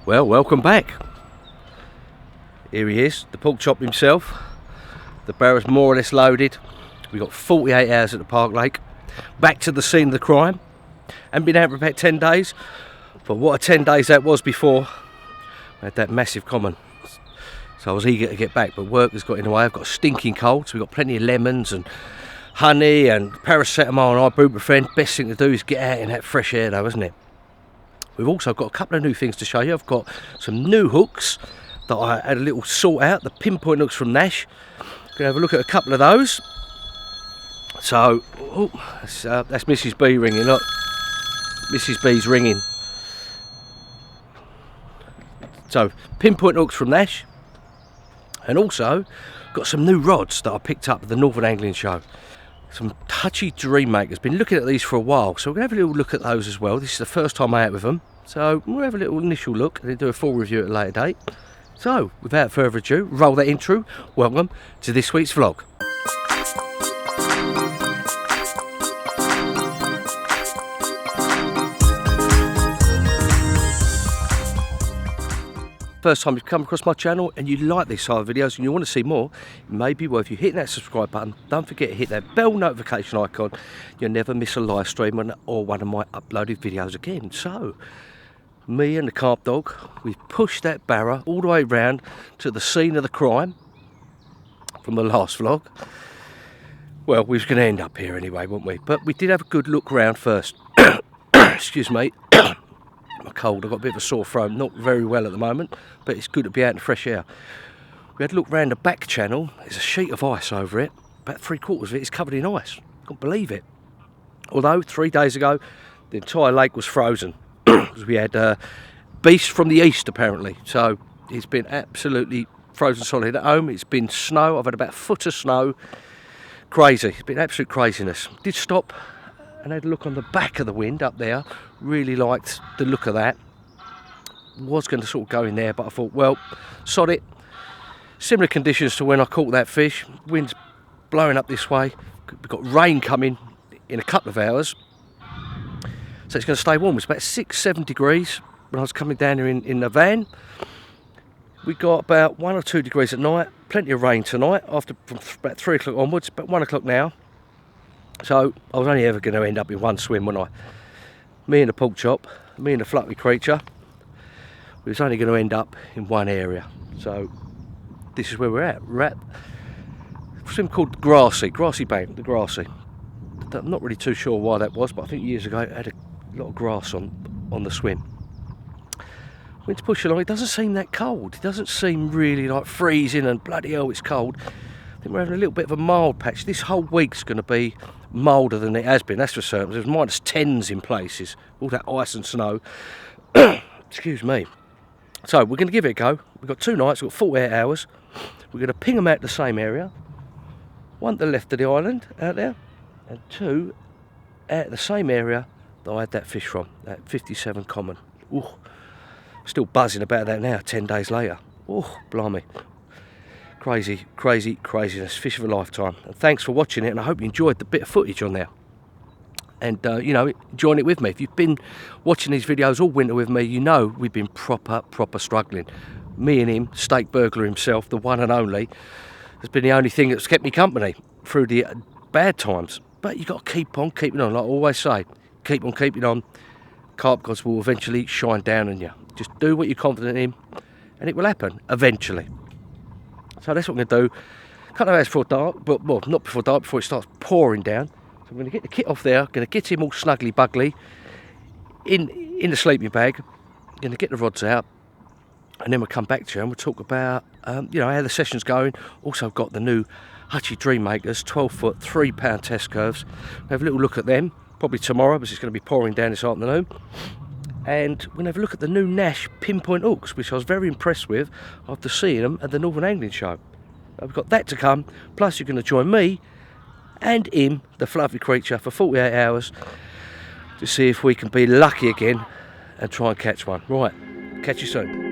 Well, welcome back. Here he is, the pork chop himself. The barrow's more or less loaded. We've got 48 hours at the Park Lake. Back to the scene of the crime. Haven't been out for about 10 days. But what a 10 days that was before. I had that massive common. So I was eager to get back, but work has got in the way. I've got a stinking cold, so we've got plenty of lemons and honey and paracetamol and ibuprofen. Best thing to do is get out in that fresh air though, isn't it? We've also got a couple of new things to show you. I've got some new hooks that I had a little sort out, the pinpoint hooks from NASH. Gonna have a look at a couple of those. So, that's Mrs. B ringing, look. Mrs. B's ringing. So, pinpoint hooks from NASH. And also, got some new rods that I picked up at the Northern Angling Show. Some touchy dream makers. Been looking at these for a while, so we're going to have a little look at those as well. This is the first time I'm out with them, so we'll have a little initial look and then do a full review at a later date. So, without further ado, roll that intro. Welcome to this week's vlog. First time you've come across my channel and you like these side of videos and you want to see more, it may be worth you hitting that subscribe button. Don't forget to hit that bell notification icon. You'll never miss a live stream or one of my uploaded videos again. So, me and the Carp Dog, we've pushed that barra all the way round to the scene of the crime from the last vlog. Well, we was going to end up here anyway, weren't we? But we did have a good look round first. Excuse me. My cold, I've got a bit of a sore throat, not very well at the moment, but it's good to be out in the fresh air. We had a look round the back channel. There's a sheet of ice over it. About 3/4 of it is covered in ice. Can't believe it. Although 3 days ago the entire lake was frozen because we had beasts from the east apparently. So it's been absolutely frozen solid at home. It's been snow. I've had about a foot of snow. Crazy. It's been absolute craziness. Did stop and had a look on the back of the wind up there. Really liked the look of that. Was going to sort of go in there, but I thought, well, sod it. Similar conditions to when I caught that fish. Wind's blowing up this way. We've got rain coming in a couple of hours. So it's going to stay warm. It's about 6-7 degrees when I was coming down here in the van. We got about 1 or 2 degrees at night. Plenty of rain tonight after from about 3 o'clock onwards. About 1 o'clock now. So I was only ever going to end up in one swim, wasn't I? Me and the pork chop, me and the fluffy creature, we was only going to end up in one area. So this is where we're at. We're at a swim called Grassy Bank, the Grassy. I'm not really too sure why that was, but I think years ago it had a lot of grass on the swim. Went to push along, it doesn't seem that cold. It doesn't seem really like freezing and bloody hell it's cold. I think we're having a little bit of a mild patch. This whole week's going to be milder than it has been, that's for certain. There's -10s in places, all that ice and snow. Excuse me. So we're going to give it a go. We've got 2 nights, we've got 48 hours. We're going to ping them out the same area. 1 to the left of the island, out there, and 2 out the same area that I had that fish from, that 57 common. Ooh, still buzzing about that now, 10 days later. Oh, blimey. Craziness, fish of a lifetime. And thanks for watching it, and I hope you enjoyed the bit of footage on there. And, you know, join it with me. If you've been watching these videos all winter with me, you know we've been proper struggling. Me and him, Steak Burglar himself, the one and only, has been the only thing that's kept me company through the bad times. But you've got to keep on keeping on, like I always say. Keep on keeping on. Carp gods will eventually shine down on you. Just do what you're confident in, and it will happen, eventually. So that's what I'm going to do. A couple of hours before dark, but well, not before dark, before it starts pouring down. So I'm going to get the kit off there, going to get him all snuggly buggly in the sleeping bag, going to get the rods out, and then we'll come back to you and we'll talk about you know, how the session's going. Also got the new Hutchie Dream Makers 12-foot 3-pound test curves. We'll have a little look at them probably tomorrow because it's going to be pouring down this afternoon. And we're going to have a look at the new NASH Pinpoint hooks, which I was very impressed with after seeing them at the Northern Angling Show. We've got that to come, plus you're going to join me and him, the fluffy creature, for 48 hours to see if we can be lucky again and try and catch one. Right, catch you soon.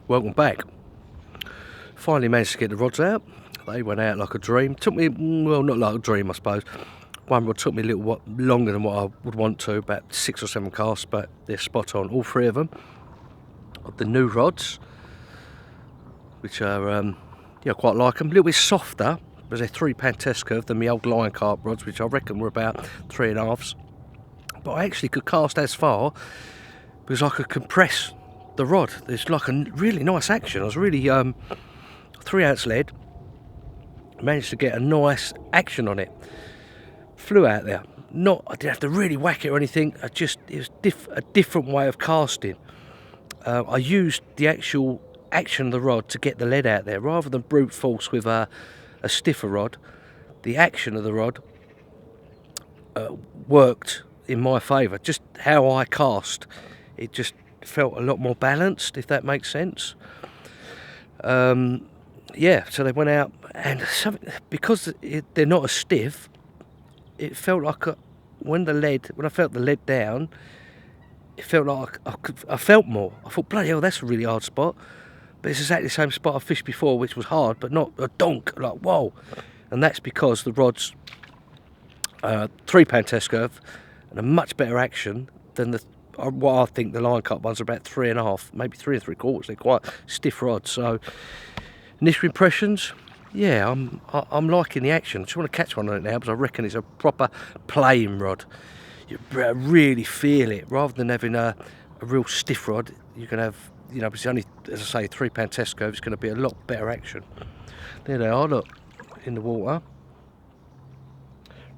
welcome back. Finally managed to get the rods out. They went out like a dream. Took me, well, not like a dream I suppose. One rod took me a little while longer than what I would want to, about 6 or 7 casts, but they're spot on, all 3 of them. The new rods, which are, yeah, I quite like them. A little bit softer, but they're 3 pound test curve than my old lion carp rods, which I reckon were about 3.5s. But I actually could cast as far because I could compress the rod. It's like a really nice action. I was really 3-ounce lead, managed to get a nice action on it. Flew out there. I didn't have to really whack it or anything. It was a different way of casting. I used the actual action of the rod to get the lead out there rather than brute force with a stiffer rod. The action of the rod worked in my favour. Just how I cast, it just felt a lot more balanced, if that makes sense. Yeah, so they went out, and because they're not as stiff, it felt like when I felt the lead down, it felt like I felt more. I thought, bloody hell, that's a really hard spot. But it's exactly the same spot I fished before, which was hard, but not a donk, like whoa. And that's because the rod's 3 pound test curve and a much better action than what I think the line cut ones are about 3.5, maybe 3 3/4. They're quite stiff rods. So initial impressions, yeah, I'm liking the action. I just want to catch one on it now because I reckon it's a proper playing rod. You really feel it rather than having a real stiff rod. You can have, you know, it's only, as I say, 3 pound test curve. It's going to be a lot better action. There they are, look, in the water.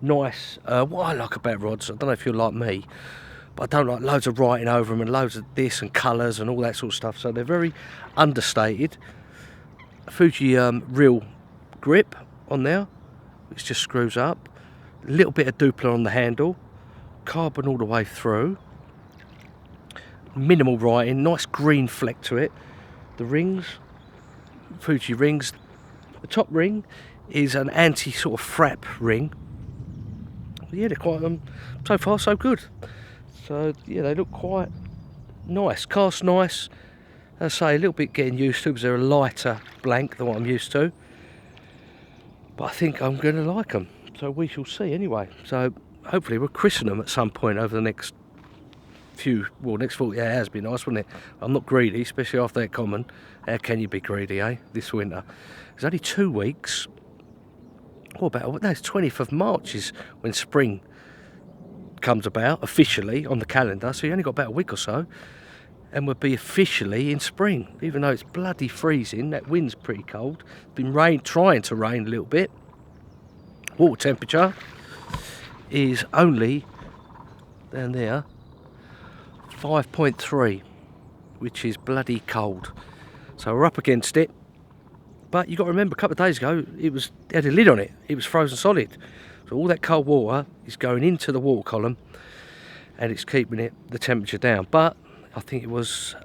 Nice. What I like about rods, I don't know if you're like me, but I don't like loads of writing over them and loads of this and colours and all that sort of stuff. So they're very understated. Fuji real grip on there, which just screws up. A little bit of Duplo on the handle. Carbon all the way through. Minimal writing. Nice green fleck to it. The rings, Fuji rings. The top ring is an anti sort of frap ring. Yeah, they're quite so far so good. So yeah, they look quite nice. Cast nice. As I say, a little bit getting used to because they're a lighter blank than what I'm used to. But I think I'm going to like them. So we shall see anyway. So hopefully we'll christen them at some point over the next next 40 hours. Be nice, wouldn't it? I'm not greedy, especially after that common. How can you be greedy, eh? This winter. There's only 2 weeks. It's 20th of March is when spring comes about officially on the calendar. So you only got about a week or so, and we'll be officially in spring. Even though it's bloody freezing, that wind's pretty cold. It's been trying to rain a little bit. Water temperature is only down there 5.3, which is bloody cold. So we're up against it. But you've got to remember, a couple of days ago, it had a lid on it. It was frozen solid. So all that cold water is going into the water column, and it's keeping the temperature down. But I think it was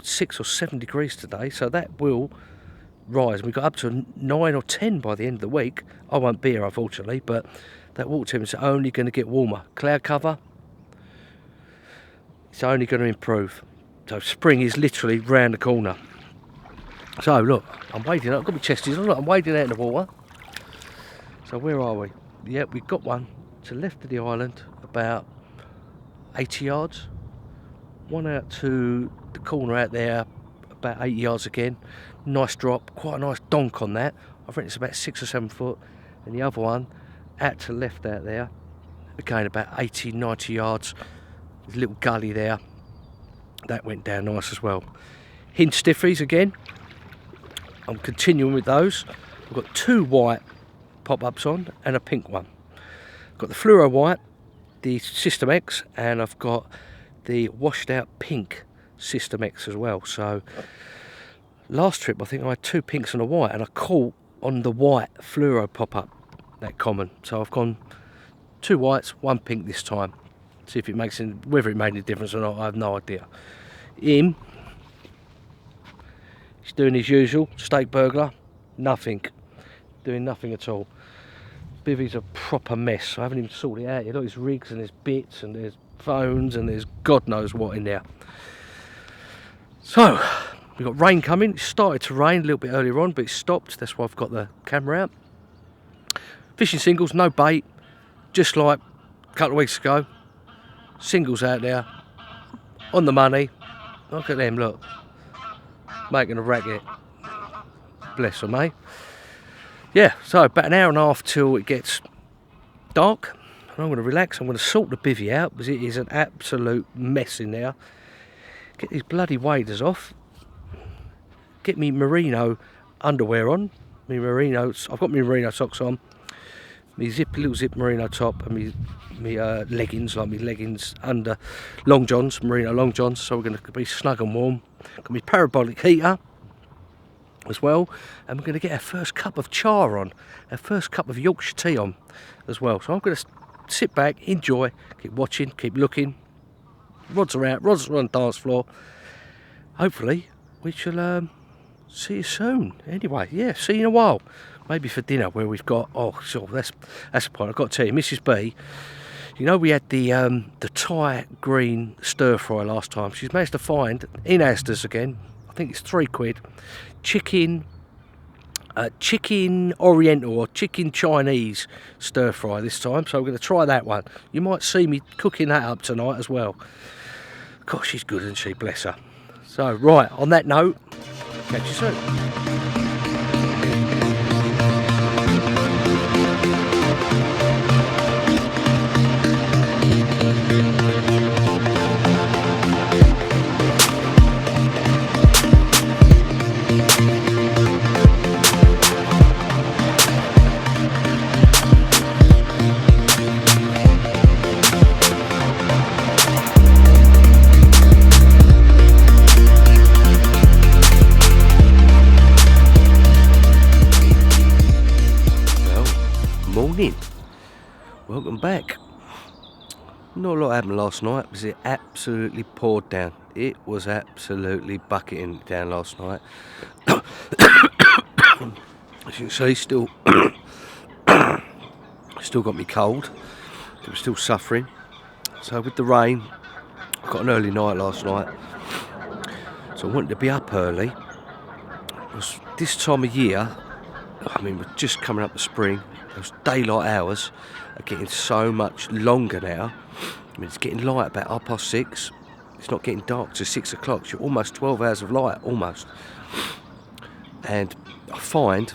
6 or 7 degrees today, so that will rise. We got up to 9 or 10 by the end of the week. I won't be here, unfortunately, but that water temperature is only going to get warmer. Cloud cover, it's only going to improve. So spring is literally round the corner. So look, I'm wading out. I've got my chesties on. Look, I'm wading out in the water. So where are we? Yep, we've got one to the left of the island, about 80 yards. One out to the corner out there, about 80 yards again. Nice drop, quite a nice donk on that. I think it's about 6 or 7 foot. And the other one out to the left out there, again about 80, 90 yards. There's a little gully there. That went down nice as well. Hinge stiffies again. I'm continuing with those. I've got 2 white pop-ups on and a pink one. I've got the fluoro white, the System X, and I've got the washed out pink System X as well. So last trip I think I had 2 pinks and a white, and I caught on the white fluoro pop-up, that common. So I've gone 2 whites, 1 pink this time. See if it makes any, whether it made any difference or not, I have no idea. He's doing his usual steak burglar, nothing, doing nothing at all. Bivvy's a proper mess. I haven't even sorted it out yet. Look, there's rigs and there's bits and there's phones and there's God knows what in there. So We've got rain coming. It started to rain a little bit earlier on, but it stopped. That's why I've got the camera out. Fishing singles, no bait, just like a couple of weeks ago. Singles out there, on the money. Look at them, look. Making a racket. Bless them, eh? Yeah, so about an hour and a half till it gets dark. And I'm going to relax. I'm going to sort the bivvy out because it is an absolute mess in there. Get these bloody waders off. Get me merino underwear on. Me merinos. I've got my merino socks on. Me little zip merino top, and me leggings, like me leggings under long johns, merino long johns. So we're going to be snug and warm. Got me parabolic heater as well, and we're going to get our first cup of char on, our first cup of Yorkshire tea on as well. So I'm going to sit back, enjoy, keep watching, keep looking. Rods are out, rods are on the dance floor. Hopefully we shall see you soon. Anyway, yeah, see you in a while. Maybe for dinner, where we've got, oh, sure, that's the point. I've got to tell you, Mrs. B, you know, we had the Thai green stir fry last time. She's managed to find in Asda's again, I think it's £3, chicken oriental or chicken Chinese stir fry this time. So we're going to try that one. You might see me cooking that up tonight as well. Gosh, she's good, isn't she? Bless her. So, right, on that note, catch you soon. Welcome back. Not a lot happened last night because it absolutely poured down. It was absolutely bucketing down last night. As you can see, still got me cold. I'm still suffering. So with the rain, I got an early night last night. So I wanted to be up early. Because this time of year, I mean, we're just coming up the spring. Those daylight hours are getting so much longer now. I mean, it's getting light about 6:30. It's not getting dark till 6 o'clock. So you're almost 12 hours of light, almost. And I find,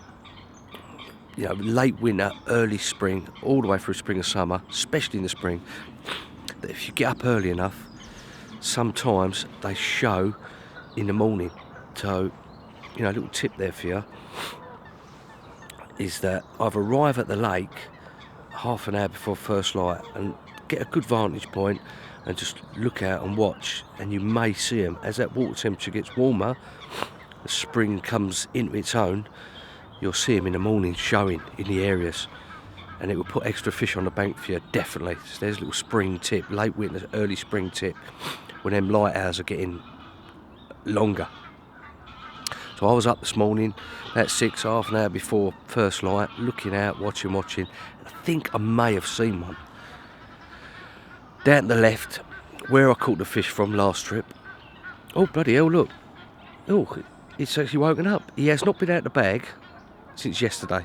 you know, late winter, early spring, all the way through spring and summer, especially in the spring, that if you get up early enough, sometimes they show in the morning. So, you know, a little tip there for you is that I've arrived at the lake half an hour before first light and get a good vantage point and just look out and watch, and you may see them as that water temperature gets warmer, the spring comes into its own. You'll see them in the morning showing in the areas, and it will put extra fish on the bank for you, definitely. So there's a little spring tip, late winter, early spring tip, when them light hours are getting longer. So I was up this morning at 6, half an hour before first light, looking out, watching. I think I may have seen one. Down to the left, where I caught the fish from last trip. Oh, bloody hell, look. Oh, it's actually woken up. He has not been out of the bag since yesterday.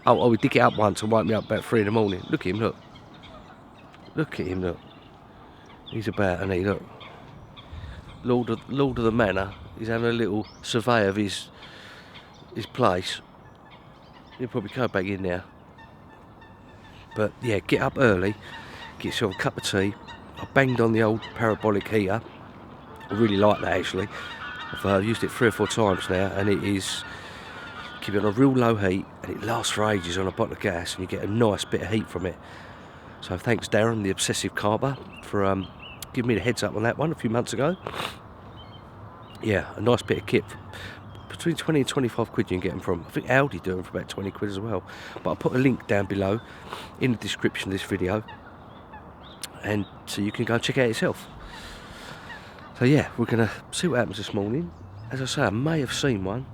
Oh, we dig it up once and woke me up about 3 in the morning. Look at him, look. Look at him, look. He's about, and he, look. Lord of the manor. He's having a little survey of his place. He'll probably go back in there. But yeah, get up early, get yourself a cup of tea. I banged on the old parabolic heater. I really like that actually. I've used it 3 or 4 times now, and it is keeping it on a real low heat, and it lasts for ages on a bottle of gas, and you get a nice bit of heat from it. So thanks Darren, the obsessive carper, for giving me the heads up on that one a few months ago. Yeah, a nice bit of kit. Between 20 and 25 quid you can get them from. I think Aldi do them for about 20 quid as well. But I'll put a link down below in the description of this video, and so you can go and check it out yourself. So yeah, we're going to see what happens this morning. As I say, I may have seen one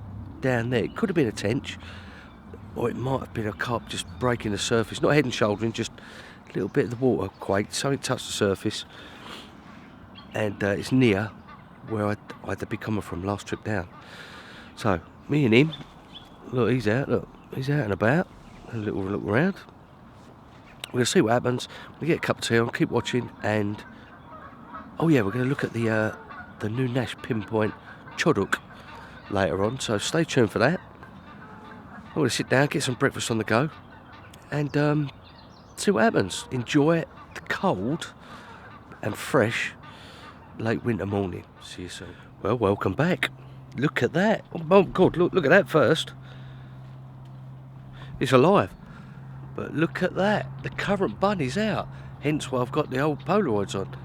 down there. It could have been a tench, or it might have been a carp just breaking the surface. Not head and shouldering, just a little bit of the water quaked. Something touched the surface, and it's near where I had to be coming from last trip down. So me and him, look, he's out and about, a little look around. We're going to see what happens. We get a cup of tea on, keep watching, and oh yeah, we're going to look at the new NASH Pinpoint Chod hook later on, so stay tuned for that. I'm going to sit down, get some breakfast on the go, and see what happens. Enjoy the cold and fresh late winter morning. See you soon. Well, welcome back. Look at that. Oh God, look at that first. It's alive. But look at that. The current bun is out. Hence why I've got the old Polaroids on.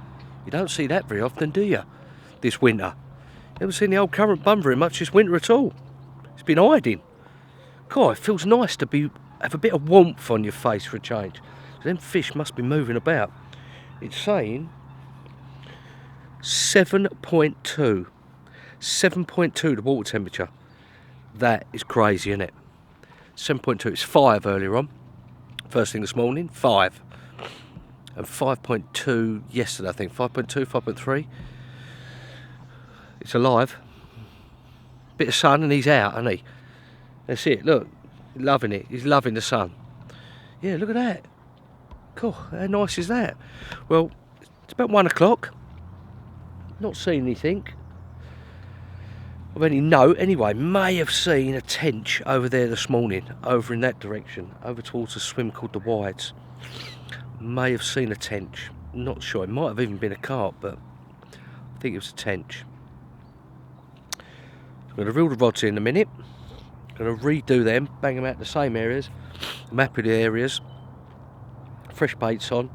You don't see that very often, do you? This winter. You haven't seen the old current bun very much this winter at all. It's been hiding. God, it feels nice to have a bit of warmth on your face for a change. So them fish must be moving about. It's saying 7.2. 7.2 the water temperature. That is crazy, isn't it? 7.2. It's 5 earlier on. First thing this morning, 5. And 5.2 yesterday, I think. 5.2, 5.3. It's alive. Bit of sun and he's out, isn't he? That's it, look. Loving it. He's loving the sun. Yeah, look at that. Cool, how nice is that? Well, it's about 1 o'clock. Not seen anything of any note. Anyway, may have seen a tench over there this morning, over in that direction, over towards a swim called the Wides. May have seen a tench. Not sure. It might have even been a carp, but I think it was a tench. I'm going to reel the rods in a minute. Going to redo them, bang them out the same areas, map of the areas, fresh baits on.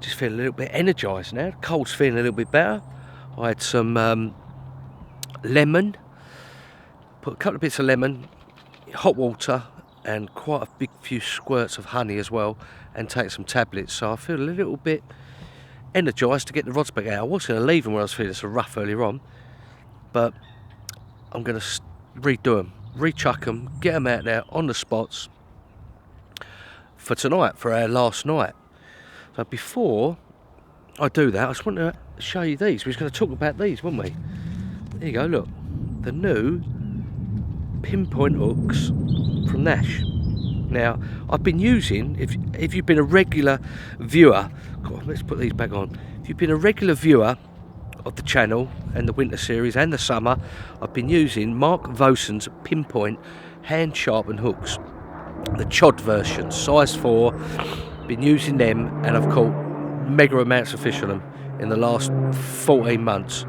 Just feel a little bit energised now. Cold's feeling a little bit better. I had some lemon, put a couple of bits of lemon, hot water, and quite a big few squirts of honey as well, and take some tablets. So I feel a little bit energised to get the rods back out. I was going to leave them when I was feeling so rough earlier on, but I'm going to redo them, rechuck them, get them out there on the spots for tonight, for our last night. So before I do that, I just want to show you these. We were going to talk about these, weren't we? There you go, look. The new Pinpoint hooks from NASH. Now, I've been using, if you've been a regular viewer, God, let's put these back on. If you've been a regular viewer of the channel and the winter series and the summer, I've been using Mark Voson's Pinpoint hand sharpened hooks. The Chod version, size 4. Been using them and I've caught mega amounts of fish on them in the last 14 months.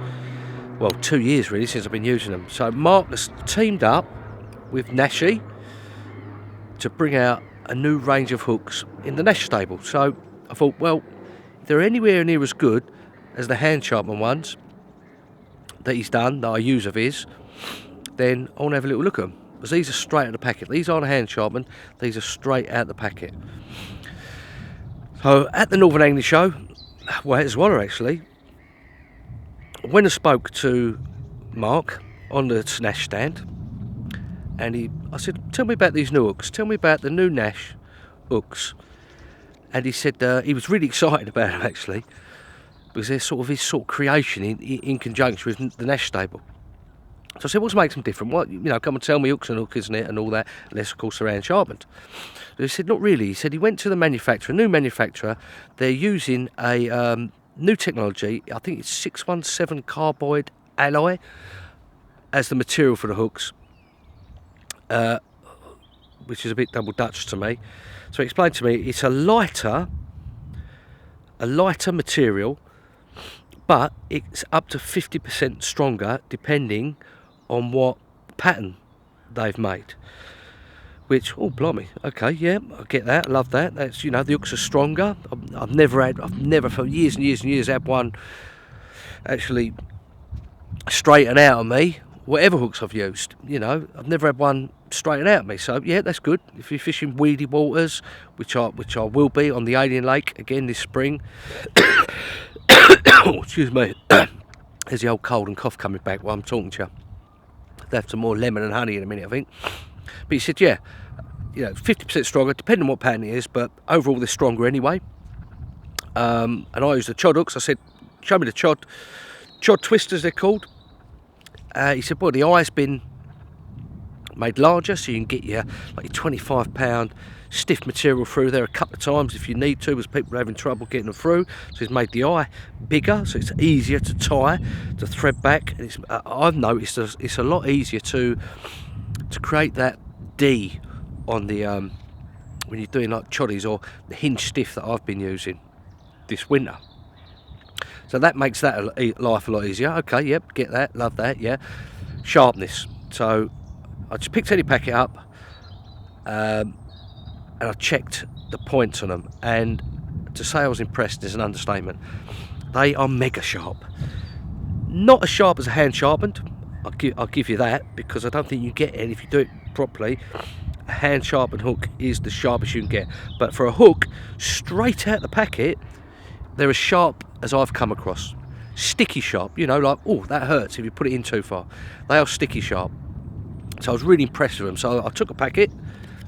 Well, 2 years really since I've been using them. So Mark has teamed up with Nashi to bring out a new range of hooks in the Nash stable. So I thought, well, if they're anywhere near as good as the hand sharpened ones that he's done, that I use of his, then I want to have a little look at them. Because these are straight out of the packet. These aren't hand sharpened, these are straight out of the packet. So at the Northern Angling Show, well, as well actually, when I spoke to Mark on the Nash stand, and I said, tell me about these new hooks, tell me about the new NASH hooks. And he said he was really excited about them actually, because they're sort of his sort of creation in conjunction with the NASH stable. So I said, what makes them different? What, come and tell me hooks and hook, isn't it, and all that, unless of course they're hand sharpened. So he said, not really. He said he went to the manufacturer, a new manufacturer. They're using a new technology. I think it's 617 carbide alloy as the material for the hooks, which is a bit double Dutch to me. So he explained to me it's a lighter material, but it's up to 50% stronger depending on what pattern they've made. Which, oh blimey, okay, yeah, I get that, I love that. That's, the hooks are stronger. I've never for years and years and years had one actually straighten out on me, whatever hooks I've used. I've never had one straighten out on me. So yeah, that's good. If you're fishing weedy waters, which I will be on the Alien Lake again this spring. Oh, excuse me. There's the old cold and cough coming back while I'm talking to you. I'll have some more lemon and honey in a minute, I think. But he said, yeah, 50% stronger, depending on what pattern it is, but overall they're stronger anyway. And I use the Chod hooks. I said, show me the Chod twisters, they're called. He said, well, the eye's been made larger, so you can get your 25-pound stiff material through there a couple of times if you need to, because people are having trouble getting them through. So he's made the eye bigger, so it's easier to tie, to thread back. And I've noticed it's a lot easier to create that D on the when you're doing like choddies or the hinge stiff that I've been using this winter. So that makes that life a lot easier. Okay, yep, get that, love that, yeah. Sharpness. So I just picked any packet up and I checked the points on them, and to say I was impressed is an understatement. They are mega sharp. Not as sharp as a hand sharpened, I'll give you that, because I don't think you get it if you do it properly. A hand sharpened hook is the sharpest you can get, but for a hook straight out the packet, they're as sharp as I've come across. Sticky sharp, you know, like, oh, that hurts if you put it in too far. They are sticky sharp. So I was really impressed with them. So I took a packet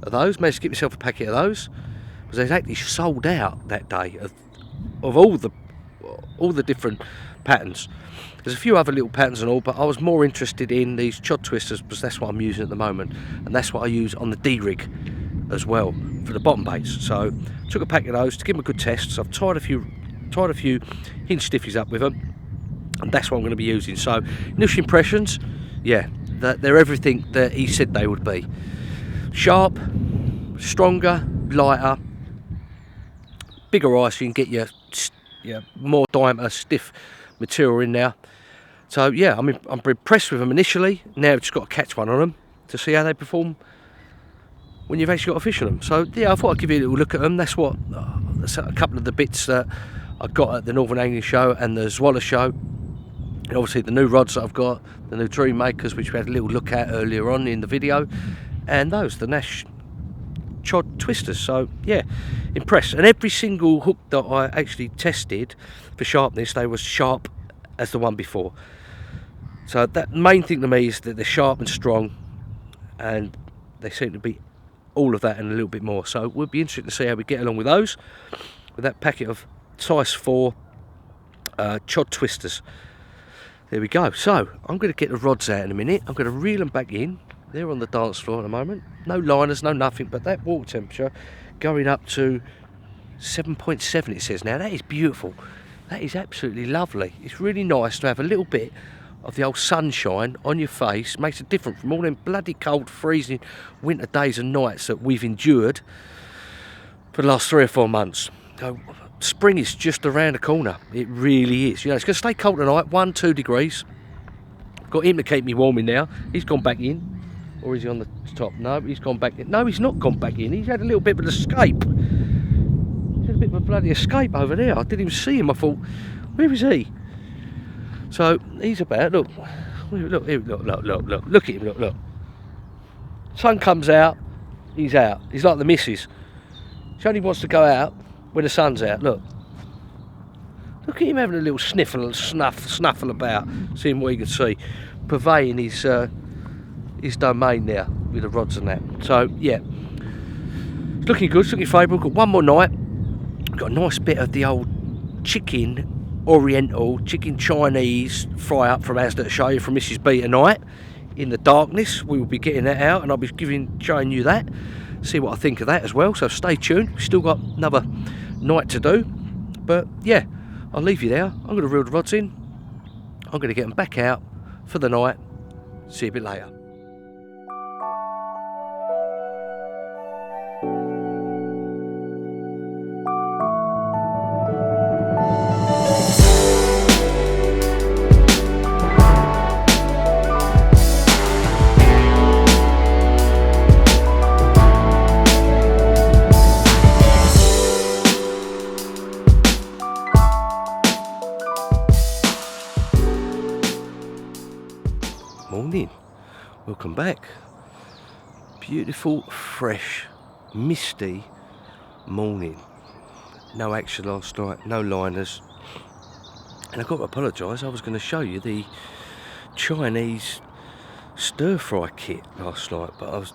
of those, managed to get myself a packet of those, because they was actually sold out that day of all the different patterns. There's a few other little patterns and all, but I was more interested in these chod twisters because that's what I'm using at the moment, and that's what I use on the D-rig as well for the bottom baits. So took a packet of those to give them a good test. So I've tied a few hinge stiffies up with them, and that's what I'm going to be using. So initial impressions, yeah, they're everything that he said they would be. Sharp, stronger, lighter, bigger eye, so you can get your more diameter stiff material in there. So yeah, I'm impressed with them initially. Now I've just got to catch one on them to see how they perform when you've actually got to fish on them. So yeah, I thought I'd give you a little look at them. That's a couple of the bits that I got at the Northern Angling Show and the Zwalla Show. And obviously the new rods that I've got, the new Dream Makers, which we had a little look at earlier on in the video, and the NASH chod twisters. So yeah, impressed. And every single hook that I actually tested for sharpness, they were sharp as the one before. So that main thing to me is that they're sharp and strong, and they seem to be all of that and a little bit more. So we'll be interested to see how we get along with those, with that packet of size 4 chod twisters. There we go. So I'm going to get the rods out in a minute. I'm going to reel them back in. They're on the dance floor at the moment. No liners, no nothing, but that water temperature going up to 7.7 it says now. That is beautiful. That is absolutely lovely. It's really nice to have a little bit of the old sunshine on your face. Makes a difference from all them bloody cold, freezing winter days and nights that we've endured for the last 3 or 4 months. So, spring is just around the corner. It really is. You know, it's going to stay cold tonight, 1-2 degrees. Got him to keep me warm in now. He's gone back in. Or is he on the top? No, he's gone back in. No, he's not gone back in. He's had a little bit of an escape. He's had a bit of a bloody escape over there. I didn't even see him. I thought, where is he? So he's about. Look, look at him. Look. Sun comes out. He's out. He's like the missus. She only wants to go out when the sun's out. Look at him having a little snuffle about, seeing what he can see, purveying his domain there with the rods and that. So yeah, it's looking good, it's looking favourable. Got one more night. Got a nice bit of the old chicken oriental, chicken Chinese fry up from Asda to show you from Mrs. B tonight. In the darkness, we will be getting that out, and I'll be showing you that. See what I think of that as well. So stay tuned. We've still got another night to do, but yeah, I'll leave you there. I'm going to reel the rods in. I'm going to get them back out for the night. See you a bit later. Morning, welcome back. Beautiful, fresh, misty morning. No action last night, no liners. And I've got to apologise, I was going to show you the Chinese stir fry kit last night, but I was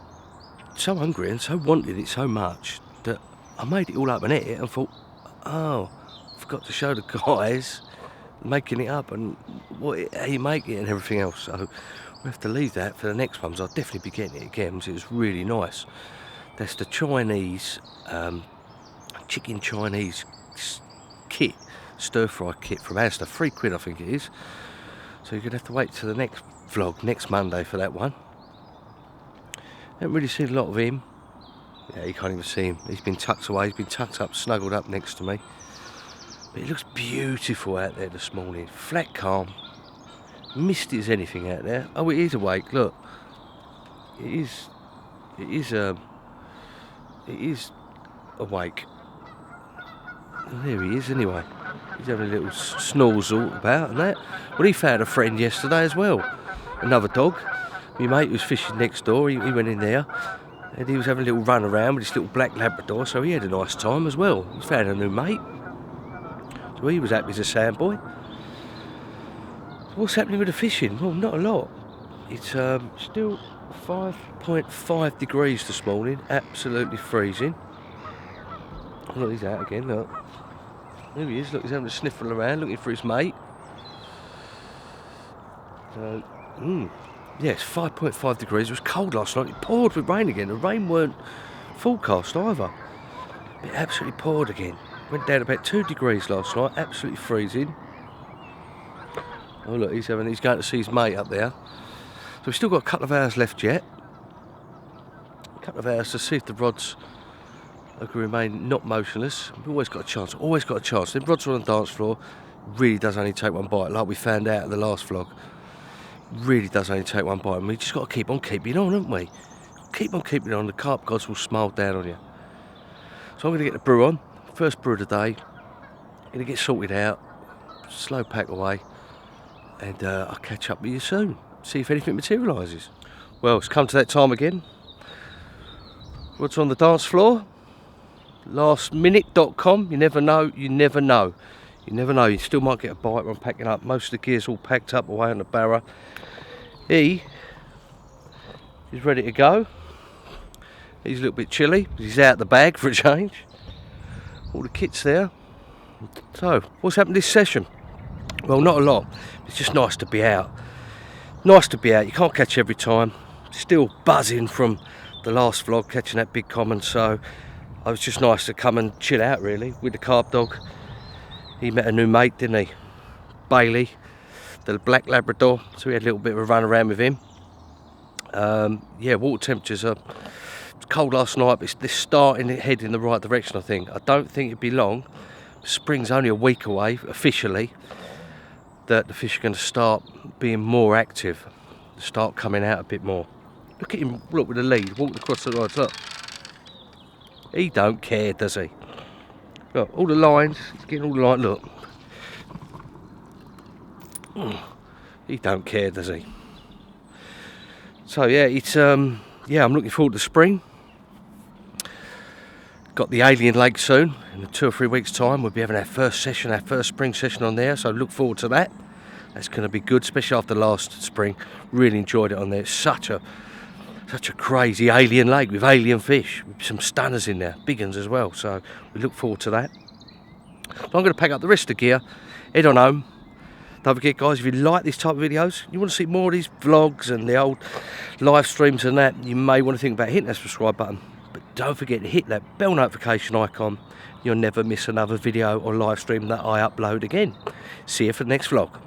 so hungry and so wanted it so much that I made it all up and ate it and thought, oh, I forgot to show the guys making it up and how you make it and everything else. So we have to leave that for the next ones. I'll definitely be getting it again because it was really nice. That's the Chinese, chicken Chinese kit, stir-fry kit from Asda, £3 I think it is. So you're going to have to wait till the next vlog, next Monday for that one. Haven't really seen a lot of him. Yeah, you can't even see him. He's been tucked away, he's been tucked up, snuggled up next to me. But it looks beautiful out there this morning. Flat calm. Misty as anything out there. Oh, it is awake, look. It is awake. Oh, there he is anyway. He's having a little snoozle about and that. Well, he found a friend yesterday as well. Another dog. My mate was fishing next door, he went in there. And he was having a little run around with his little black Labrador, so he had a nice time as well. He's found a new mate. So he was happy as a sandboy. So what's happening with the fishing? Well, not a lot. It's still 5.5 degrees this morning, absolutely freezing. Look, he's out again, look. There he is, look, he's having a sniffle around, looking for his mate. So, yeah, it's 5.5 degrees. It was cold last night. It poured with rain again. The rain weren't forecast either. It absolutely poured again. Went down about 2 degrees last night. Absolutely freezing. Oh look, he's going to see his mate up there. So we've still got a couple of hours left yet. A couple of hours to see if the rods are going to remain not motionless. We've always got a chance. Always got a chance. The rods are on the dance floor. Really does only take one bite, like we found out in the last vlog. Really does only take one bite, and we just got to keep on keeping on, haven't we? Keep on keeping on, the carp gods will smile down on you. So I'm going to get the brew on, first brew of the day. Going to get sorted out, slow pack away, and I'll catch up with you soon. See if anything materialises. Well, it's come to that time again. What's on the dance floor? Lastminute.com. You never know, you never know. You never know, you still might get a bite when I'm packing up. Most of the gear's all packed up away on the barra. He is ready to go. He's a little bit chilly, he's out the bag for a change. All the kit's there. So, what's happened this session? Well, not a lot. It's just nice to be out. Nice to be out, you can't catch every time. Still buzzing from the last vlog, catching that big common, so it was just nice to come and chill out really with the carp dog. He met a new mate, didn't he? Bailey, the black Labrador. So we had a little bit of a run around with him. Yeah, water temperatures are cold last night, but they're starting to head in the right direction, I think. I don't think it'd be long. Spring's only a week away, officially, that the fish are going to start being more active, start coming out a bit more. Look at him, look with the lead, walked across the rods, look. He don't care, does he? Look, all the lines, he's getting all the lines, look. He don't care, does he? So yeah, it's yeah, I'm looking forward to spring. Got the Alien Lake soon. In 2 or 3 weeks' time, we'll be having our first session, our first spring session on there. So look forward to that. That's going to be good, especially after last spring. Really enjoyed it on there. It's such a crazy alien lake with alien fish, with some stunners in there, big ones as well. So we look forward to that. So I'm going to pack up the rest of the gear, head on home. Don't forget, guys, if you like this type of videos, you want to see more of these vlogs and the old live streams and that, you may want to think about hitting that subscribe button. But don't forget to hit that bell notification icon. You'll never miss another video or live stream that I upload again. See you for the next vlog.